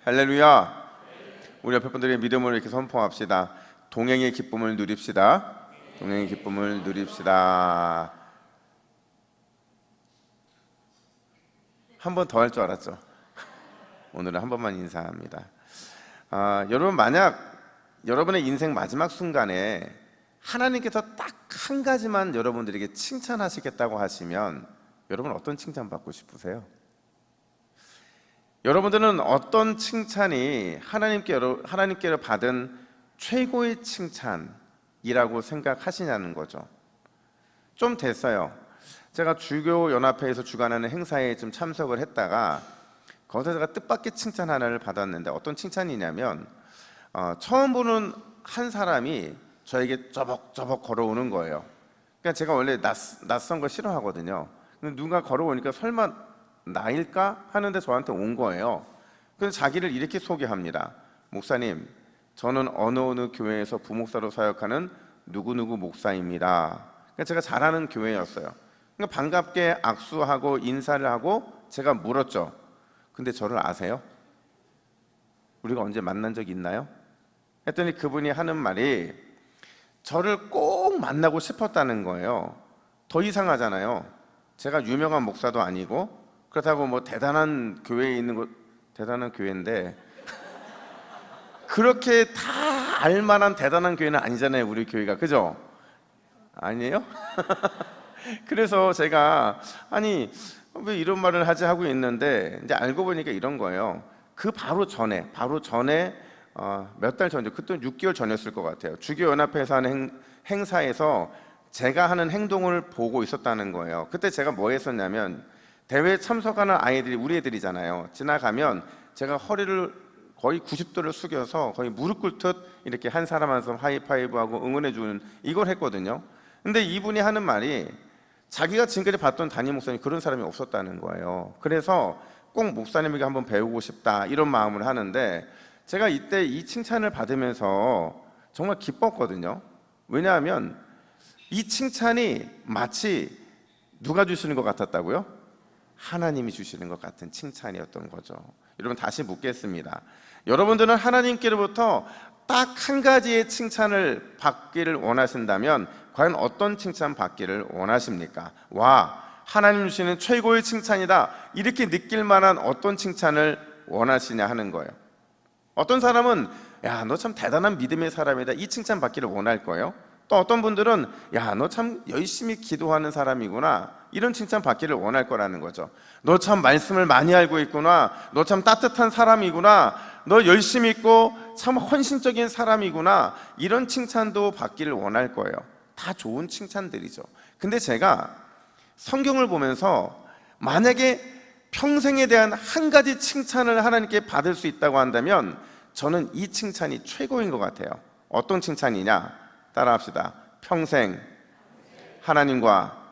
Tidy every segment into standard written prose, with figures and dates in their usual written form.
할렐루야. 우리 옆에 분들의 믿음을 이렇게 선포합시다. 동행의 기쁨을 누립시다. 동행의 기쁨을 누립시다. 한 번 더 할 줄 알았죠? 오늘은 한 번만 인사합니다. 여러분, 만약 여러분의 인생 마지막 순간에 하나님께서 딱 한 가지만 여러분들에게 칭찬하시겠다고 하시면 여러분 어떤 칭찬 받고 싶으세요? 여러분들은 어떤 칭찬이 하나님께로 받은 최고의 칭찬이라고 생각하시냐는 거죠. 좀 됐어요. 제가 주교연합회에서 주관하는 행사에 좀 참석을 했다가 거기서 제가 뜻밖의 칭찬 하나를 받았는데 어떤 칭찬이냐면 처음 보는 한 사람이 저에게 저벅저벅 걸어오는 거예요. 그러니까 제가 원래 낯선 거 싫어하거든요. 근데 누가 걸어오니까 설마 나일까 하는데 저한테 온 거예요. 그래서 자기를 이렇게 소개합니다. 목사님, 저는 어느 교회에서 부목사로 사역하는 누구누구 목사입니다. 그러니까 제가 잘 아는 교회였어요. 그러니까 반갑게 악수하고 인사를 하고 제가 물었죠. 근데 저를 아세요? 우리가 언제 만난 적 있나요? 했더니 그분이 하는 말이 저를 꼭 만나고 싶었다는 거예요. 더 이상하잖아요. 제가 유명한 목사도 아니고 그렇다고 뭐 대단한 교회에 있는 거 대단한 교회인데 그렇게 다 알만한 대단한 교회는 아니잖아요, 우리 교회가. 그죠? 아니에요? 그래서 제가 아니 왜 이런 말을 하지 하고 있는데 이제 알고 보니까 이런 거예요. 그 바로 전에 몇 달 전이죠. 그때 6개월 전이었을 것 같아요. 주교연합회에서 하는 행사에서 제가 하는 행동을 보고 있었다는 거예요. 그때 제가 뭐 했었냐면 대회에 참석하는 아이들이 우리 애들이잖아요. 지나가면 제가 허리를 거의 90도를 숙여서 거의 무릎 꿇듯 이렇게 한 사람 한 사람 하이파이브하고 응원해주는 이걸 했거든요. 근데 이분이 하는 말이 자기가 지금까지 봤던 담임 목사님 그런 사람이 없었다는 거예요. 그래서 꼭 목사님에게 한번 배우고 싶다 이런 마음을 하는데 제가 이때 이 칭찬을 받으면서 정말 기뻤거든요. 왜냐하면 이 칭찬이 마치 누가 주시는 것 같았다고요? 하나님이 주시는 것 같은 칭찬이었던 거죠. 여러분, 다시 묻겠습니다. 여러분들은 하나님께로부터 딱 한 가지의 칭찬을 받기를 원하신다면 과연 어떤 칭찬 받기를 원하십니까? 와, 하나님 주시는 최고의 칭찬이다 이렇게 느낄 만한 어떤 칭찬을 원하시냐 하는 거예요. 어떤 사람은 야, 너 참 대단한 믿음의 사람이다 이 칭찬 받기를 원할 거예요. 또 어떤 분들은 야, 너 참 열심히 기도하는 사람이구나 이런 칭찬 받기를 원할 거라는 거죠. 너 참 말씀을 많이 알고 있구나, 너 참 따뜻한 사람이구나, 너 열심히 있고 참 헌신적인 사람이구나 이런 칭찬도 받기를 원할 거예요. 다 좋은 칭찬들이죠. 근데 제가 성경을 보면서 만약에 평생에 대한 한 가지 칭찬을 하나님께 받을 수 있다고 한다면 저는 이 칭찬이 최고인 것 같아요. 어떤 칭찬이냐? 따라합시다. 평생 하나님과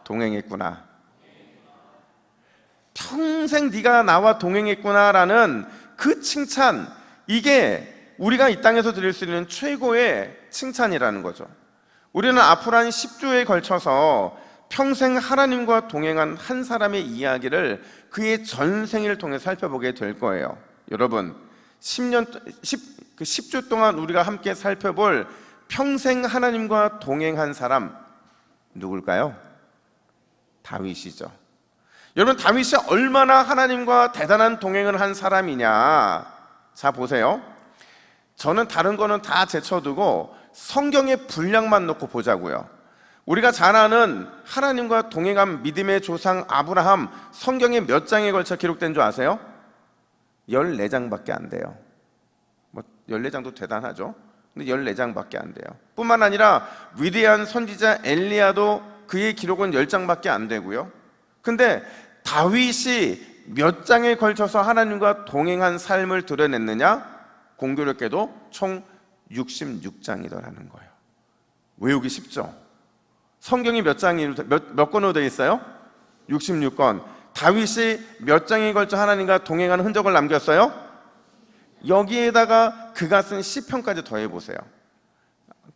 동행했구나. 평생 네가 나와 동행했구나라는 그 칭찬, 이게 우리가 이 땅에서 드릴 수 있는 최고의 칭찬이라는 거죠. 우리는 앞으로 한 10주에 걸쳐서 평생 하나님과 동행한 한 사람의 이야기를 그의 전생을 통해 살펴보게 될 거예요. 여러분, 10주 동안 우리가 함께 살펴볼 평생 하나님과 동행한 사람 누굴까요? 다윗이죠. 여러분, 다윗이 얼마나 하나님과 대단한 동행을 한 사람이냐. 자, 보세요. 저는 다른 거는 다 제쳐두고 성경의 분량만 놓고 보자고요. 우리가 잘 아는 하나님과 동행한 믿음의 조상 아브라함, 성경에 몇 장에 걸쳐 기록된 줄 아세요? 14장밖에 안 돼요. 뭐 14장도 대단하죠. 근데 14장밖에 안 돼요. 뿐만 아니라 위대한 선지자 엘리야도 그의 기록은 10장밖에 안 되고요. 근데 다윗이 몇 장에 걸쳐서 하나님과 동행한 삶을 드러냈느냐? 공교롭게도 총 66장이더라는 거예요. 외우기 쉽죠? 성경이 몇 권으로 되어 있어요? 66권. 다윗이 몇 장에 걸쳐 하나님과 동행하는 흔적을 남겼어요? 여기에다가 그가 쓴 시편까지 더해보세요.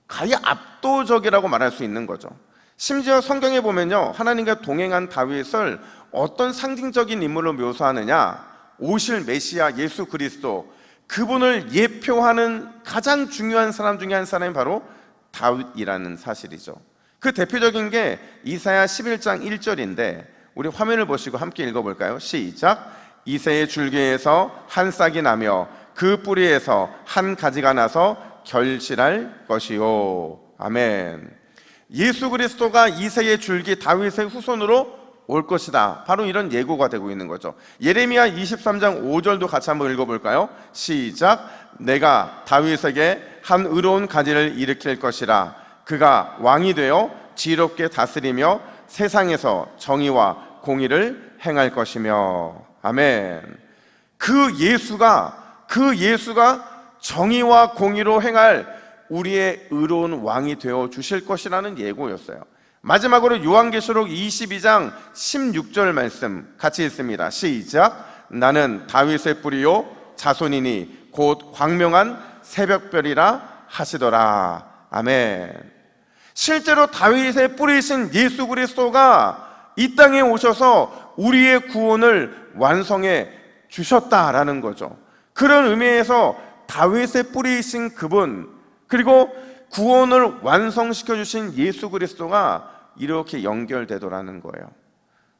가히 압도적이라고 말할 수 있는 거죠. 심지어 성경에 보면요, 하나님과 동행한 다윗을 어떤 상징적인 인물로 묘사하느냐, 오실 메시아 예수 그리스도, 그분을 예표하는 가장 중요한 사람 중에 한 사람이 바로 다윗이라는 사실이죠. 그 대표적인 게 이사야 11장 1절인데 우리 화면을 보시고 함께 읽어볼까요? 시작. 이새의 줄기에서 한 싹이 나며 그 뿌리에서 한 가지가 나서 결실할 것이요. 아멘. 예수 그리스도가 이새의 줄기 다윗의 후손으로 올 것이다. 바로 이런 예고가 되고 있는 거죠. 예레미야 23장 5절도 같이 한번 읽어볼까요? 시작. 내가 다윗에게 한 의로운 가지를 일으킬 것이라. 그가 왕이 되어 지롭게 다스리며 세상에서 정의와 공의를 행할 것이며. 아멘. 그 예수가 정의와 공의로 행할 우리의 의로운 왕이 되어 주실 것이라는 예고였어요. 마지막으로 요한계시록 22장 16절 말씀 같이 읽습니다. 시작. 나는 다윗의 뿌리요 자손이니 곧 광명한 새벽별이라 하시더라. 아멘. 실제로 다윗의 뿌리신 예수 그리스도가 이 땅에 오셔서 우리의 구원을 완성해 주셨다라는 거죠. 그런 의미에서 다윗의 뿌리이신 그분, 그리고 구원을 완성시켜 주신 예수 그리스도가 이렇게 연결되더라는 거예요.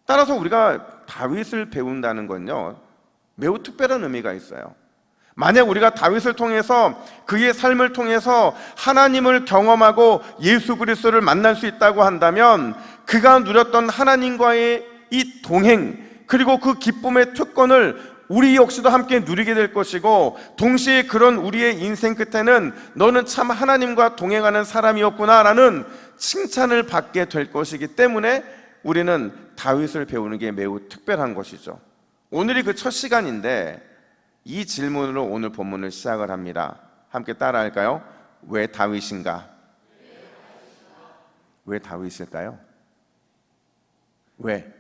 따라서 우리가 다윗을 배운다는 건요, 매우 특별한 의미가 있어요. 만약 우리가 다윗을 통해서, 그의 삶을 통해서 하나님을 경험하고 예수 그리스도를 만날 수 있다고 한다면 그가 누렸던 하나님과의 이 동행, 그리고 그 기쁨의 특권을 우리 역시도 함께 누리게 될 것이고, 동시에 그런 우리의 인생 끝에는 너는 참 하나님과 동행하는 사람이었구나 라는 칭찬을 받게 될 것이기 때문에 우리는 다윗을 배우는 게 매우 특별한 것이죠. 오늘이 그 첫 시간인데 이 질문으로 오늘 본문을 시작을 합니다. 함께 따라할까요? 왜 다윗인가? 왜 다윗일까요? 왜?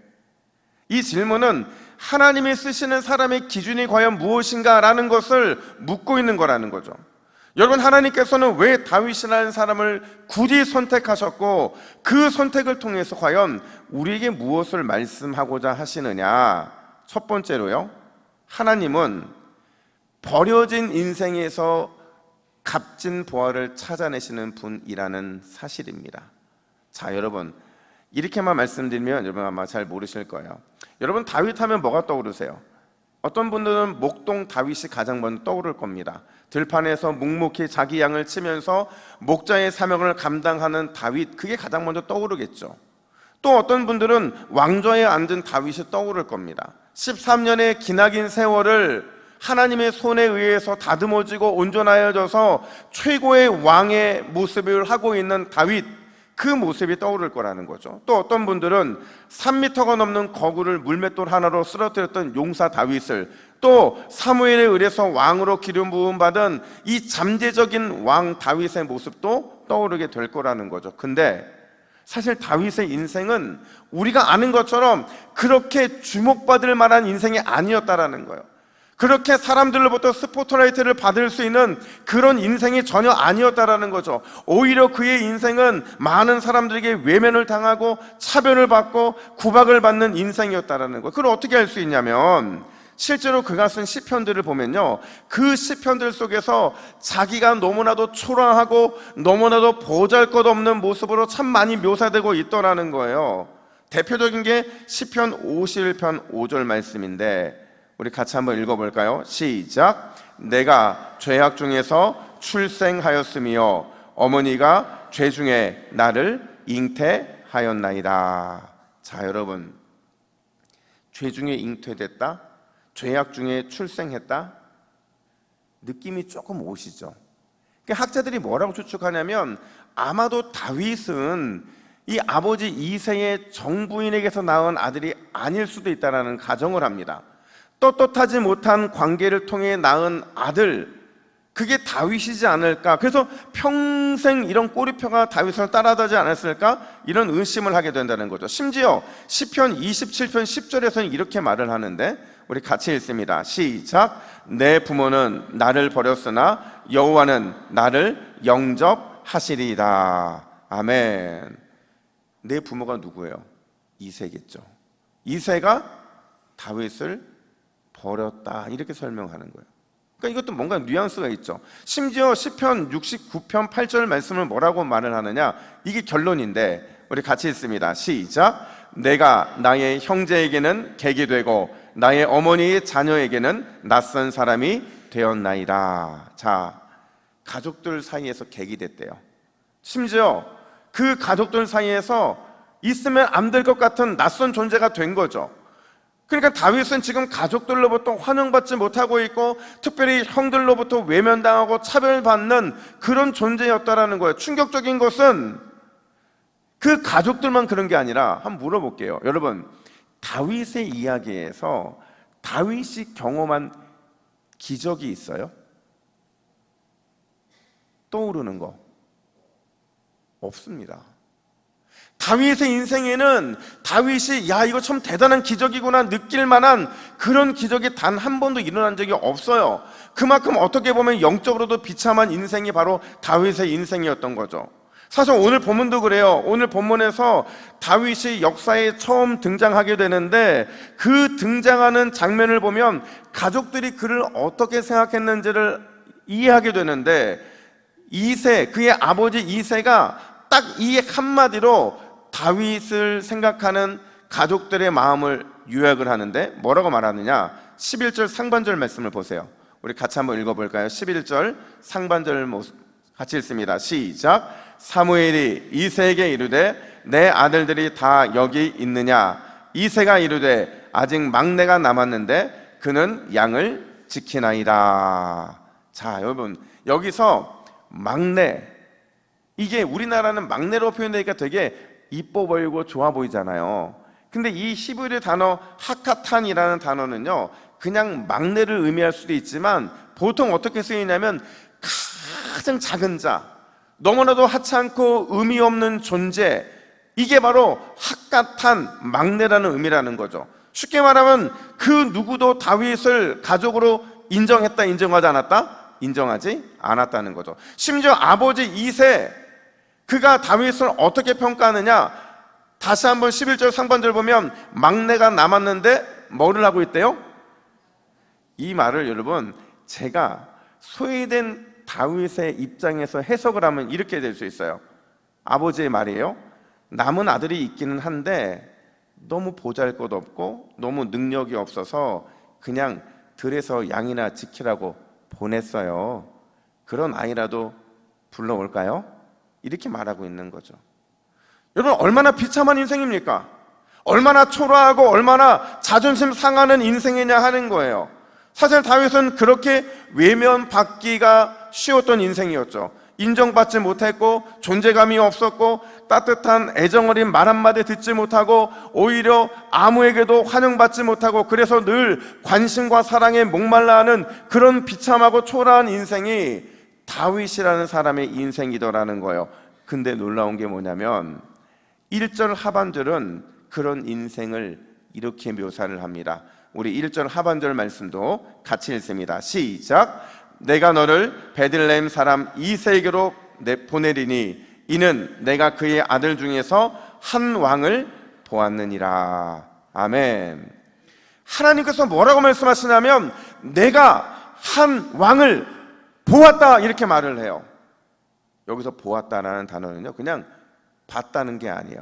이 질문은 하나님이 쓰시는 사람의 기준이 과연 무엇인가 라는 것을 묻고 있는 거라는 거죠. 여러분, 하나님께서는 왜 다윗이라는 사람을 굳이 선택하셨고 그 선택을 통해서 과연 우리에게 무엇을 말씀하고자 하시느냐? 첫 번째로요, 하나님은 버려진 인생에서 값진 보화를 찾아내시는 분이라는 사실입니다. 자, 여러분, 이렇게만 말씀드리면 여러분 아마 잘 모르실 거예요. 여러분, 다윗 하면 뭐가 떠오르세요? 어떤 분들은 목동 다윗이 가장 먼저 떠오를 겁니다. 들판에서 묵묵히 자기 양을 치면서 목자의 사명을 감당하는 다윗, 그게 가장 먼저 떠오르겠죠. 또 어떤 분들은 왕좌에 앉은 다윗이 떠오를 겁니다. 13년의 기나긴 세월을 하나님의 손에 의해서 다듬어지고 온전하여져서 최고의 왕의 모습을 하고 있는 다윗, 그 모습이 떠오를 거라는 거죠. 또 어떤 분들은 3m가 넘는 거구를 물맷돌 하나로 쓰러뜨렸던 용사 다윗을, 또 사무엘에 의해서 왕으로 기름 부음 받은 이 잠재적인 왕 다윗의 모습도 떠오르게 될 거라는 거죠. 근데 사실 다윗의 인생은 우리가 아는 것처럼 그렇게 주목받을 만한 인생이 아니었다라는 거예요. 그렇게 사람들로부터 스포트라이트를 받을 수 있는 그런 인생이 전혀 아니었다라는 거죠. 오히려 그의 인생은 많은 사람들에게 외면을 당하고 차별을 받고 구박을 받는 인생이었다라는 거예요. 그걸 어떻게 알 수 있냐면, 실제로 그가 쓴 시편들을 보면요, 그 시편들 속에서 자기가 너무나도 초라하고 너무나도 보잘것없는 모습으로 참 많이 묘사되고 있더라는 거예요. 대표적인 게 시편 51편 5절 말씀인데 우리 같이 한번 읽어볼까요? 시작. 내가 죄악 중에서 출생하였으며 어머니가 죄 중에 나를 잉태하였나이다. 자, 여러분, 죄 중에 잉태됐다, 죄악 중에 출생했다, 느낌이 조금 오시죠? 학자들이 뭐라고 추측하냐면, 아마도 다윗은 이 아버지 이새의 정부인에게서 낳은 아들이 아닐 수도 있다는 가정을 합니다. 떳떳하지 못한 관계를 통해 낳은 아들, 그게 다윗이지 않을까? 그래서 평생 이런 꼬리표가 다윗을 따라다지 않았을까? 이런 의심을 하게 된다는 거죠. 심지어 시편 27편 10절에서는 이렇게 말을 하는데 우리 같이 읽습니다. 시작. 내 부모는 나를 버렸으나 여호와는 나를 영접하시리이다. 아멘. 내 부모가 누구예요? 이새겠죠. 이새가 다윗을 버렸다 이렇게 설명하는 거예요. 그러니까 이것도 뭔가 뉘앙스가 있죠. 심지어 시편 69편 8절 말씀을 뭐라고 말을 하느냐, 이게 결론인데 우리 같이 읽습니다. 시작. 내가 나의 형제에게는 객이 되고 나의 어머니의 자녀에게는 낯선 사람이 되었나이다. 자, 가족들 사이에서 객이 됐대요. 심지어 그 가족들 사이에서 있으면 안 될 것 같은 낯선 존재가 된 거죠. 그러니까 다윗은 지금 가족들로부터 환영받지 못하고 있고 특별히 형들로부터 외면당하고 차별받는 그런 존재였다라는 거예요. 충격적인 것은 그 가족들만 그런 게 아니라 한번 물어볼게요. 여러분, 다윗의 이야기에서 다윗이 경험한 기적이 있어요? 떠오르는 거 없습니다. 다윗의 인생에는 다윗이 야 이거 참 대단한 기적이구나 느낄 만한 그런 기적이 단 한 번도 일어난 적이 없어요. 그만큼 어떻게 보면 영적으로도 비참한 인생이 바로 다윗의 인생이었던 거죠. 사실 오늘 본문도 그래요. 오늘 본문에서 다윗이 역사에 처음 등장하게 되는데 그 등장하는 장면을 보면 가족들이 그를 어떻게 생각했는지를 이해하게 되는데 그의 아버지 이새가 딱 이 한마디로 다윗을 생각하는 가족들의 마음을 요약을 하는데 뭐라고 말하느냐, 11절 상반절 말씀을 보세요. 우리 같이 한번 읽어볼까요? 11절 상반절 같이 읽습니다. 시작. 사무엘이 이새에게 이르되 내 아들들이 다 여기 있느냐? 이새가 이르되 아직 막내가 남았는데 그는 양을 지키나이다. 자, 여러분, 여기서 막내, 이게 우리나라는 막내로 표현되니까 되게 이뻐 보이고 좋아 보이잖아요. 근데 이 히브리 단어 하카탄이라는 단어는요, 그냥 막내를 의미할 수도 있지만 보통 어떻게 쓰이냐면 가장 작은 자, 너무나도 하찮고 의미 없는 존재, 이게 바로 하카탄, 막내라는 의미라는 거죠. 쉽게 말하면 그 누구도 다윗을 가족으로 인정했다, 인정하지 않았다? 인정하지 않았다는 거죠. 심지어 아버지 이새, 그가 다윗을 어떻게 평가하느냐, 다시 한번 11절 상반절 보면 막내가 남았는데 뭐를 하고 있대요? 이 말을 여러분, 제가 소외된 다윗의 입장에서 해석을 하면 이렇게 될 수 있어요. 아버지의 말이에요. 남은 아들이 있기는 한데 너무 보잘것없고 너무 능력이 없어서 그냥 들에서 양이나 지키라고 보냈어요. 그런 아이라도 불러올까요? 이렇게 말하고 있는 거죠. 여러분, 얼마나 비참한 인생입니까? 얼마나 초라하고 얼마나 자존심 상하는 인생이냐 하는 거예요. 사실 다윗은 그렇게 외면받기가 쉬웠던 인생이었죠. 인정받지 못했고 존재감이 없었고 따뜻한 애정어린 말 한마디 듣지 못하고 오히려 아무에게도 환영받지 못하고 그래서 늘 관심과 사랑에 목말라하는 그런 비참하고 초라한 인생이 다윗이라는 사람의 인생이더라는 거예요. 근데 놀라운 게 뭐냐면 1절 하반절은 그런 인생을 이렇게 묘사를 합니다. 우리 1절 하반절 말씀도 같이 읽습니다. 시작. 내가 너를 베들레헴 사람 이새에게로 보내리니 이는 내가 그의 아들 중에서 한 왕을 보았느니라. 아멘. 하나님께서 뭐라고 말씀하시냐면 내가 한 왕을 보았다 이렇게 말을 해요. 여기서 보았다라는 단어는요, 그냥 봤다는 게 아니에요.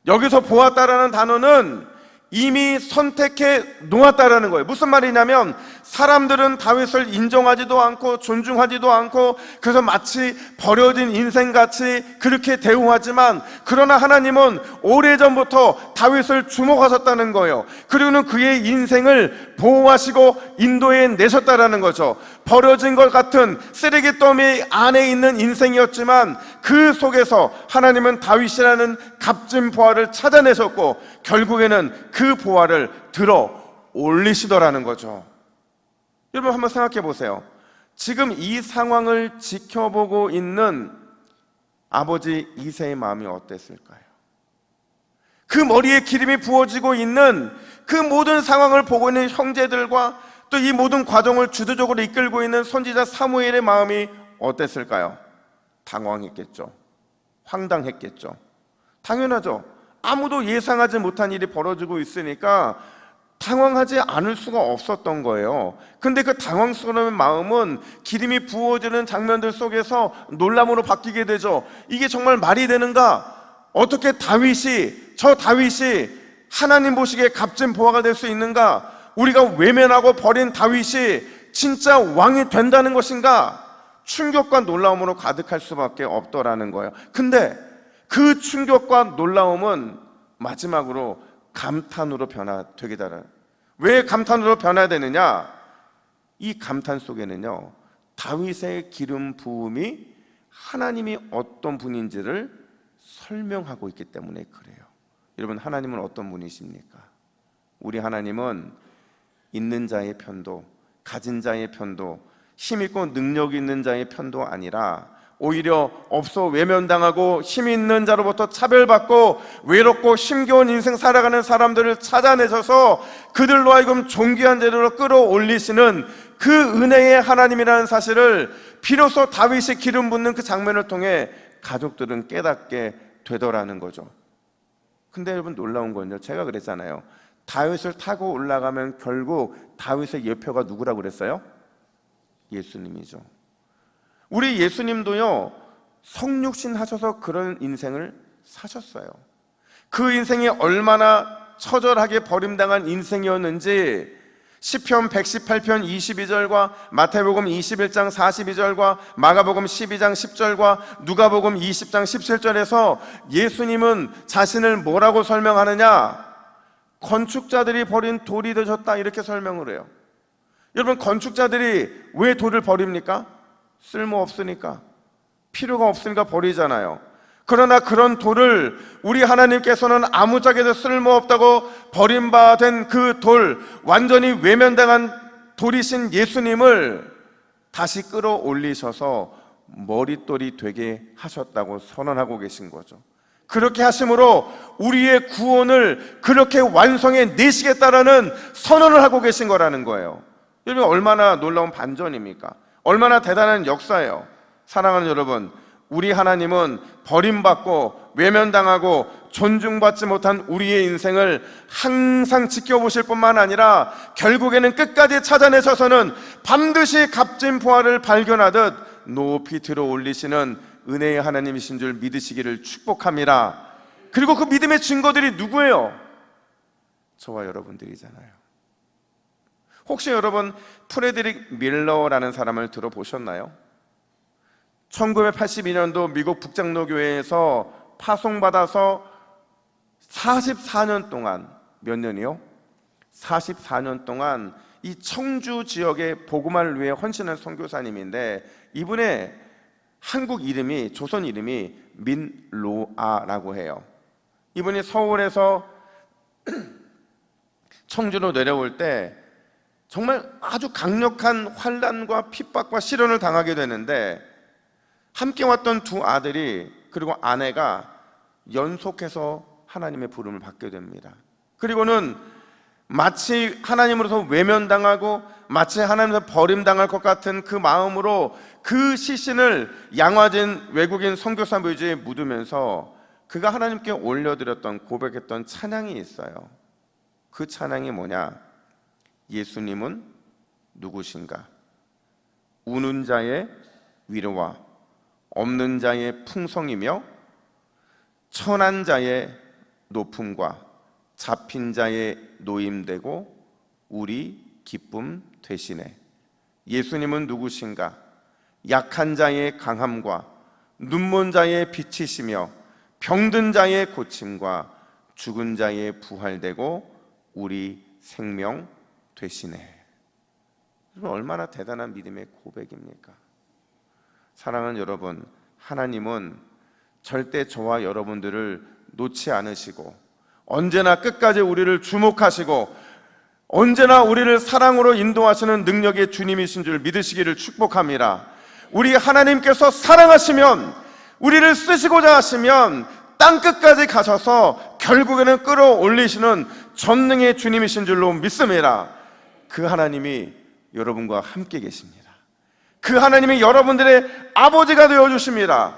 여기서 보았다라는 단어는 이미 선택해 놓았다라는 거예요. 무슨 말이냐면 사람들은 다윗을 인정하지도 않고 존중하지도 않고 그래서 마치 버려진 인생같이 그렇게 대우하지만 그러나 하나님은 오래전부터 다윗을 주목하셨다는 거예요. 그리고는 그의 인생을 보호하시고 인도해 내셨다라는 거죠. 버려진 것 같은 쓰레기 더미 안에 있는 인생이었지만 그 속에서 하나님은 다윗이라는 값진 보화를 찾아내셨고 결국에는 그 보화를 들어 올리시더라는 거죠. 여러분 한번 생각해 보세요. 지금 이 상황을 지켜보고 있는 아버지 이새의 마음이 어땠을까요? 그 머리에 기름이 부어지고 있는 그 모든 상황을 보고 있는 형제들과 또 이 모든 과정을 주도적으로 이끌고 있는 선지자 사무엘의 마음이 어땠을까요? 당황했겠죠. 황당했겠죠. 당연하죠. 아무도 예상하지 못한 일이 벌어지고 있으니까 당황하지 않을 수가 없었던 거예요. 근데 그 당황스러운 마음은 기름이 부어지는 장면들 속에서 놀람으로 바뀌게 되죠. 이게 정말 말이 되는가? 어떻게 저 다윗이 하나님 보시기에 값진 보화가 될 수 있는가? 우리가 외면하고 버린 다윗이 진짜 왕이 된다는 것인가? 충격과 놀라움으로 가득할 수밖에 없더라는 거예요. 근데 그 충격과 놀라움은 마지막으로 감탄으로 변화되게 되는. 왜 감탄으로 변화되느냐? 이 감탄 속에는요, 다윗의 기름 부음이 하나님이 어떤 분인지를 설명하고 있기 때문에 그래요. 여러분, 하나님은 어떤 분이십니까? 우리 하나님은 있는 자의 편도, 가진 자의 편도, 힘있고 능력 있는 자의 편도 아니라 오히려 없어 외면당하고 힘 있는 자로부터 차별받고 외롭고 힘겨운 인생 살아가는 사람들을 찾아내셔서 그들로 하여금 존귀한 자리로 끌어올리시는 그 은혜의 하나님이라는 사실을 비로소 다윗이 기름 붓는 그 장면을 통해 가족들은 깨닫게 되더라는 거죠. 근데 여러분, 놀라운 건요, 제가 그랬잖아요. 다윗을 타고 올라가면 결국 다윗의 예표가 누구라고 그랬어요? 예수님이죠. 우리 예수님도요, 성육신 하셔서 그런 인생을 사셨어요. 그 인생이 얼마나 처절하게 버림당한 인생이었는지 시편 118편 22절과 마태복음 21장 42절과 마가복음 12장 10절과 누가복음 20장 17절에서 예수님은 자신을 뭐라고 설명하느냐? 건축자들이 버린 돌이 되셨다, 이렇게 설명을 해요. 여러분, 건축자들이 왜 돌을 버립니까? 쓸모없으니까, 필요가 없으니까 버리잖아요. 그러나 그런 돌을 우리 하나님께서는 아무짝에도 쓸모없다고 버림받은 그 돌, 완전히 외면당한 돌이신 예수님을 다시 끌어올리셔서 머릿돌이 되게 하셨다고 선언하고 계신 거죠. 그렇게 하심으로 우리의 구원을 그렇게 완성해 내시겠다라는 선언을 하고 계신 거라는 거예요. 여러분, 얼마나 놀라운 반전입니까? 얼마나 대단한 역사예요. 사랑하는 여러분, 우리 하나님은 버림받고 외면당하고 존중받지 못한 우리의 인생을 항상 지켜보실 뿐만 아니라 결국에는 끝까지 찾아내셔서는 반드시 값진 보화를 발견하듯 높이 들어 올리시는 은혜의 하나님이신 줄 믿으시기를 축복합니다. 그리고 그 믿음의 증거들이 누구예요? 저와 여러분들이잖아요. 혹시 여러분 프레드릭 밀러라는 사람을 들어보셨나요? 1982년도 미국 북장로교회에서 파송받아서 44년 동안, 몇 년이요? 44년 동안 이 청주 지역의 복음화를 위해 헌신한 선교사님인데, 이분의 한국 이름이, 조선 이름이 민로아라고 해요. 이분이 서울에서 청주로 내려올 때 정말 아주 강력한 환난과 핍박과 시련을 당하게 되는데, 함께 왔던 두 아들이 그리고 아내가 연속해서 하나님의 부름을 받게 됩니다. 그리고는 마치 하나님으로서 외면당하고 마치 하나님으로서 버림당할 것 같은 그 마음으로 그 시신을 양화진 외국인 선교사 묘지에 묻으면서 그가 하나님께 올려드렸던, 고백했던 찬양이 있어요. 그 찬양이 뭐냐? 예수님은 누구신가? 우는 자의 위로와 없는 자의 풍성이며 천한 자의 높음과 잡힌 자의 노임되고 우리 기쁨 되시네. 예수님은 누구신가? 약한 자의 강함과 눈먼 자의 빛이시며 병든 자의 고침과 죽은 자의 부활되고 우리 생명 되시네. 얼마나 대단한 믿음의 고백입니까? 사랑하는 여러분, 하나님은 절대 저와 여러분들을 놓지 않으시고 언제나 끝까지 우리를 주목하시고 언제나 우리를 사랑으로 인도하시는 능력의 주님이신 줄 믿으시기를 축복합니다. 우리 하나님께서 사랑하시면, 우리를 쓰시고자 하시면 땅끝까지 가셔서 결국에는 끌어올리시는 전능의 주님이신 줄로 믿습니다. 그 하나님이 여러분과 함께 계십니다. 그 하나님이 여러분들의 아버지가 되어주십니다.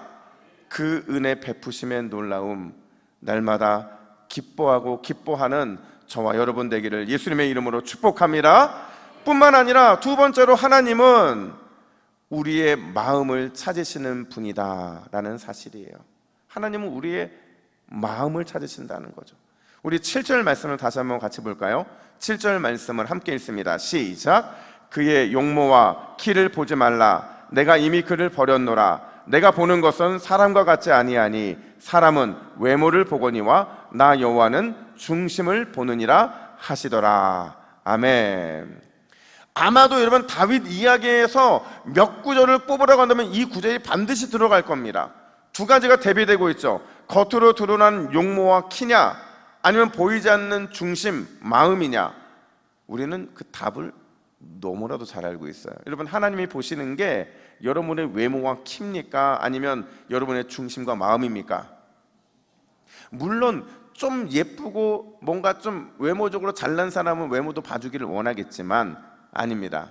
그 은혜 베푸심의 놀라움, 날마다 기뻐하고 기뻐하는 저와 여러분 되기를 예수님의 이름으로 축복합니다. 뿐만 아니라 두 번째로 하나님은 우리의 마음을 찾으시는 분이다 라는 사실이에요. 하나님은 우리의 마음을 찾으신다는 거죠. 우리 7절 말씀을 다시 한번 같이 볼까요? 7절 말씀을 함께 읽습니다. 시작. 그의 용모와 키를 보지 말라. 내가 이미 그를 버렸노라. 내가 보는 것은 사람과 같지 아니하니 사람은 외모를 보거니와 나 여호와는 중심을 보느니라 하시더라. 아멘. 아마도 여러분 다윗 이야기에서 몇 구절을 뽑으라고 한다면 이 구절이 반드시 들어갈 겁니다. 두 가지가 대비되고 있죠. 겉으로 드러난 용모와 키냐, 아니면 보이지 않는 중심, 마음이냐. 우리는 그 답을 너무나도 잘 알고 있어요. 여러분, 하나님이 보시는 게 여러분의 외모와 키입니까? 아니면 여러분의 중심과 마음입니까? 물론 좀 예쁘고 뭔가 좀 외모적으로 잘난 사람은 외모도 봐주기를 원하겠지만 아닙니다.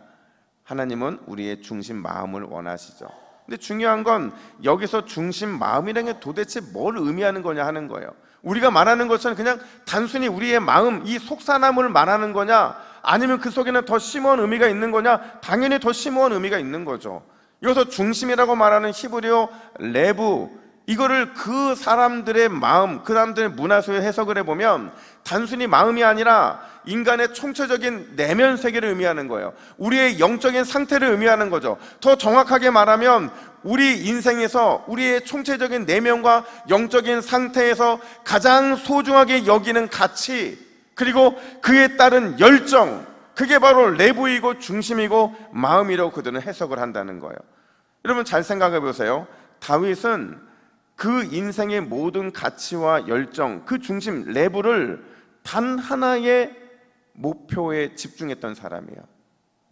하나님은 우리의 중심 마음을 원하시죠. 근데 중요한 건 여기서 중심 마음이라는 게 도대체 뭘 의미하는 거냐 하는 거예요. 우리가 말하는 것처럼 그냥 단순히 우리의 마음, 이 속사람을 말하는 거냐, 아니면 그 속에는 더 심오한 의미가 있는 거냐? 당연히 더 심오한 의미가 있는 거죠. 여기서 중심이라고 말하는 히브리어 레브, 이거를 그 사람들의 마음, 그 사람들의 문화소에 해석을 해보면 단순히 마음이 아니라 인간의 총체적인 내면 세계를 의미하는 거예요. 우리의 영적인 상태를 의미하는 거죠. 더 정확하게 말하면 우리 인생에서 우리의 총체적인 내면과 영적인 상태에서 가장 소중하게 여기는 가치, 그리고 그에 따른 열정, 그게 바로 내부이고 중심이고 마음이라고 그들은 해석을 한다는 거예요. 여러분 잘 생각해 보세요. 다윗은 그 인생의 모든 가치와 열정, 그 중심, 내부를 단 하나의 목표에 집중했던 사람이에요.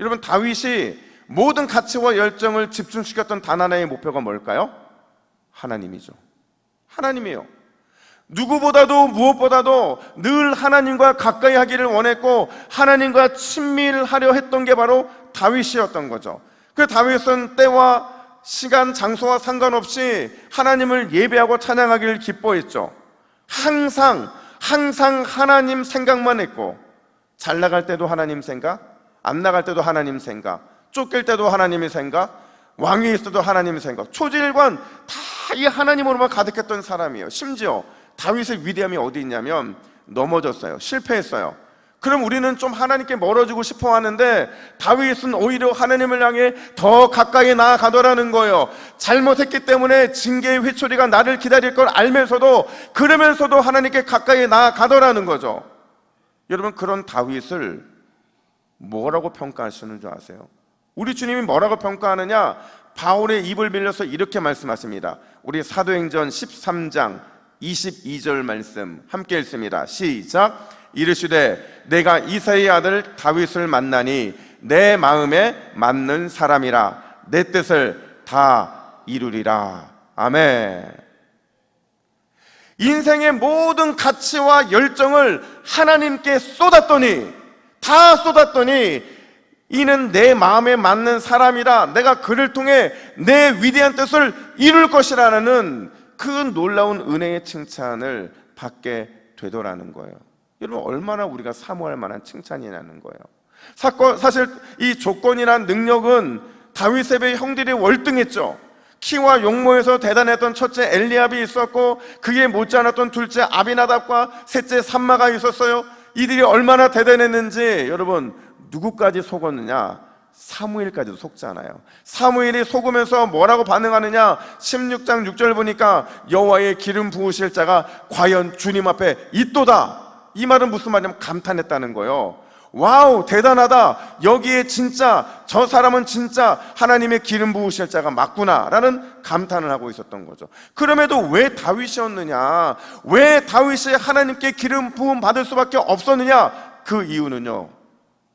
여러분, 다윗이 모든 가치와 열정을 집중시켰던 단 하나의 목표가 뭘까요? 하나님이죠. 하나님이에요. 누구보다도 무엇보다도 늘 하나님과 가까이 하기를 원했고 하나님과 친밀하려 했던 게 바로 다윗이었던 거죠. 그 다윗은 때와 시간, 장소와 상관없이 하나님을 예배하고 찬양하기를 기뻐했죠. 항상 하나님 생각만 했고, 잘 나갈 때도 하나님 생각, 안 나갈 때도 하나님 생각, 쫓길 때도 하나님의 생각, 왕위에 있어도 하나님의 생각, 초지일관 다 이 하나님으로만 가득했던 사람이에요. 심지어 다윗의 위대함이 어디 있냐면 넘어졌어요. 실패했어요. 그럼 우리는 좀 하나님께 멀어지고 싶어 하는데 다윗은 오히려 하나님을 향해 더 가까이 나아가더라는 거예요. 잘못했기 때문에 징계의 회초리가 나를 기다릴 걸 알면서도, 그러면서도 하나님께 가까이 나아가더라는 거죠. 여러분, 그런 다윗을 뭐라고 평가하시는 줄 아세요? 우리 주님이 뭐라고 평가하느냐? 바울의 입을 빌려서 이렇게 말씀하십니다. 우리 사도행전 13장 22절 말씀 함께 읽습니다. 시작. 이르시되 내가 이새의 아들 다윗을 만나니 내 마음에 맞는 사람이라 내 뜻을 다 이루리라. 아멘. 인생의 모든 가치와 열정을 하나님께 다 쏟았더니 이는 내 마음에 맞는 사람이라, 내가 그를 통해 내 위대한 뜻을 이룰 것이라는 그 놀라운 은혜의 칭찬을 받게 되더라는 거예요. 여러분, 얼마나 우리가 사모할 만한 칭찬이라는 거예요. 사실 이 조건이란 능력은 다윗의 형들이 월등했죠. 키와 용모에서 대단했던 첫째 엘리압이 있었고, 그에 못지않았던 둘째 아비나답과 셋째 삼마가 있었어요. 이들이 얼마나 대단했는지 여러분, 누구까지 속었느냐? 사무엘까지도 속잖아요. 사무엘이 속으면서 뭐라고 반응하느냐? 16장 6절 보니까 여호와의 기름 부으실 자가 과연 주님 앞에 있도다. 이 말은 무슨 말이냐면 감탄했다는 거예요. 와우, 대단하다. 여기에 진짜 저 사람은 진짜 하나님의 기름 부으실 자가 맞구나 라는 감탄을 하고 있었던 거죠. 그럼에도 왜 다윗이었느냐? 왜 다윗이 하나님께 기름 부음 받을 수밖에 없었느냐? 그 이유는요,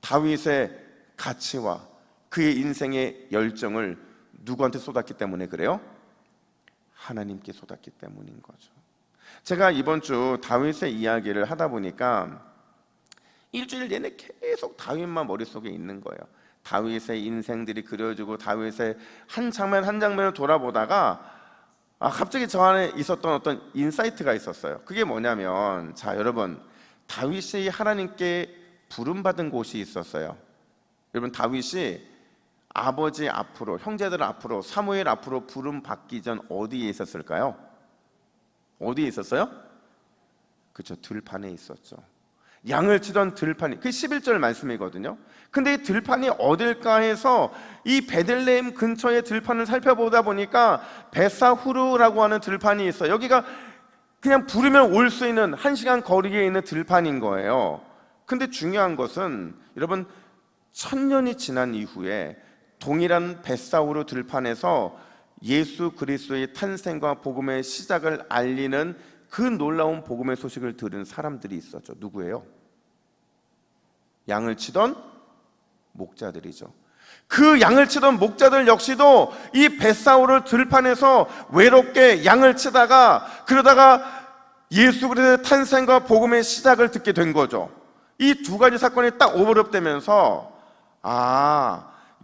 다윗의 가치와 그의 인생의 열정을 누구한테 쏟았기 때문에 그래요? 하나님께 쏟았기 때문인 거죠. 제가 이번 주 다윗의 이야기를 하다 보니까 일주일 내내 계속 다윗만 머릿속에 있는 거예요. 다윗의 인생들이 그려지고 다윗의 한 장면 한 장면을 돌아보다가 갑자기 저 안에 있었던 어떤 인사이트가 있었어요. 그게 뭐냐면, 자 여러분, 다윗이 하나님께 부름받은 곳이 있었어요. 여러분, 다윗이 아버지 앞으로, 형제들 앞으로, 사무엘 앞으로 부름받기 전 어디에 있었을까요? 어디에 있었어요? 그렇죠, 들판에 있었죠. 양을 치던 들판이, 그 11절 말씀이거든요. 근데 이 들판이 어딜까 해서 이 베들레헴 근처의 들판을 살펴보다 보니까 베사후르라고 하는 들판이 있어요. 여기가 그냥 부르면 올 수 있는 1시간 거리에 있는 들판인 거예요. 근데 중요한 것은 여러분, 1000년이 지난 이후에 동일한 베사후르 들판에서 예수 그리스도의 탄생과 복음의 시작을 알리는 그 놀라운 복음의 소식을 들은 사람들이 있었죠. 누구예요? 양을 치던 목자들이죠. 그 양을 치던 목자들 역시도 이 베사후르 들판에서 외롭게 양을 치다가, 그러다가 예수 그리스도의 탄생과 복음의 시작을 듣게 된 거죠. 이 두 가지 사건이 딱 오버랩되면서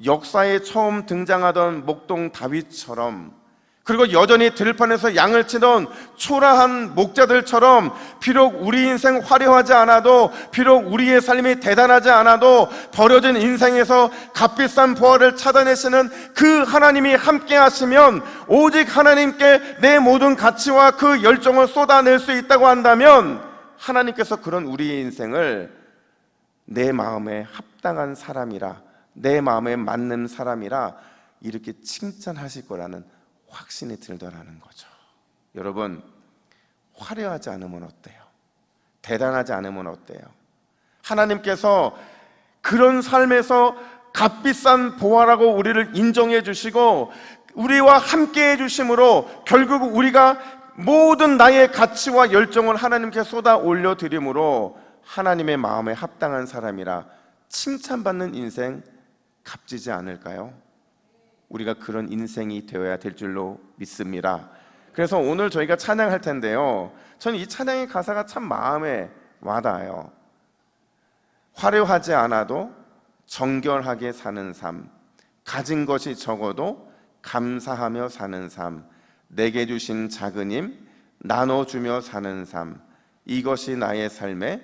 역사에 처음 등장하던 목동 다윗처럼, 그리고 여전히 들판에서 양을 치던 초라한 목자들처럼, 비록 우리 인생 화려하지 않아도, 비록 우리의 삶이 대단하지 않아도 버려진 인생에서 값비싼 보화를 찾아내시는 그 하나님이 함께 하시면, 오직 하나님께 내 모든 가치와 그 열정을 쏟아낼 수 있다고 한다면, 하나님께서 그런 우리의 인생을 내 마음에 합당한 사람이라, 내 마음에 맞는 사람이라 이렇게 칭찬하실 거라는 확신이 들더라는 거죠. 여러분, 화려하지 않으면 어때요? 대단하지 않으면 어때요? 하나님께서 그런 삶에서 값비싼 보화라고 우리를 인정해 주시고 우리와 함께 해 주심으로, 결국 우리가 모든 나의 가치와 열정을 하나님께 쏟아 올려 드림으로 하나님의 마음에 합당한 사람이라 칭찬받는 인생 값지지 않을까요? 우리가 그런 인생이 되어야 될 줄로 믿습니다. 그래서 오늘 저희가 찬양할 텐데요, 저는 이 찬양의 가사가 참 마음에 와닿아요. 화려하지 않아도 정결하게 사는 삶, 가진 것이 적어도 감사하며 사는 삶, 내게 주신 작은 힘 나눠주며 사는 삶, 이것이 나의 삶의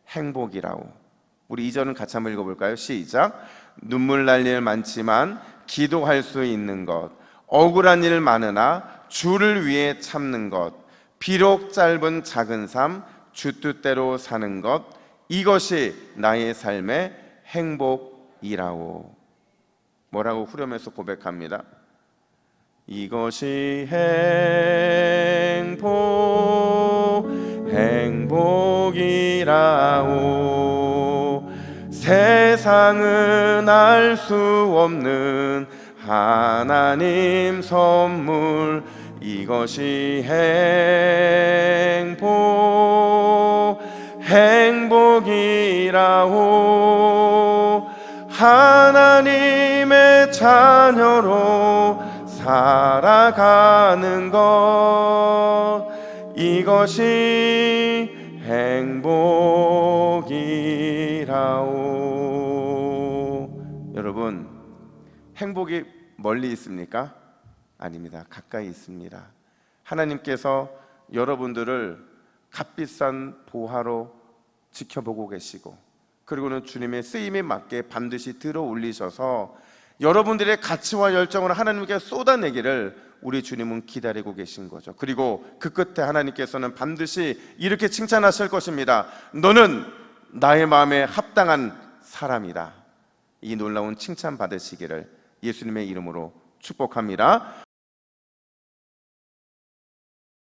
행복이라오. 우리 2절은 같이 한번 읽어볼까요? 시작. 눈물 날 일 많지만 기도할 수 있는 것, 억울한 일 많으나 주를 위해 참는 것, 비록 짧은 작은 삶 주 뜻대로 사는 것, 이것이 나의 삶의 행복이라오. 뭐라고 후렴에서 고백합니다. 이것이 행복이라오. 세상은 알 수 없는 하나님 선물, 이것이 행복이라오. 하나님의 자녀로 살아가는 것, 이것이 행복이라오. 여러분, 행복이 멀리 있습니까? 아닙니다. 가까이 있습니다. 하나님께서 여러분들을 값비싼 보화로 지켜보고 계시고, 그리고는 주님의 쓰임에 맞게 반드시 들어 올리셔서 여러분들의 가치와 열정을 하나님께 쏟아내기를 우리 주님은 기다리고 계신 거죠. 그리고 그 끝에 하나님께서는 반드시 이렇게 칭찬하실 것입니다. 너는 나의 마음에 합당한 사람이다. 이 놀라운 칭찬 받으시기를 예수님의 이름으로 축복합니다.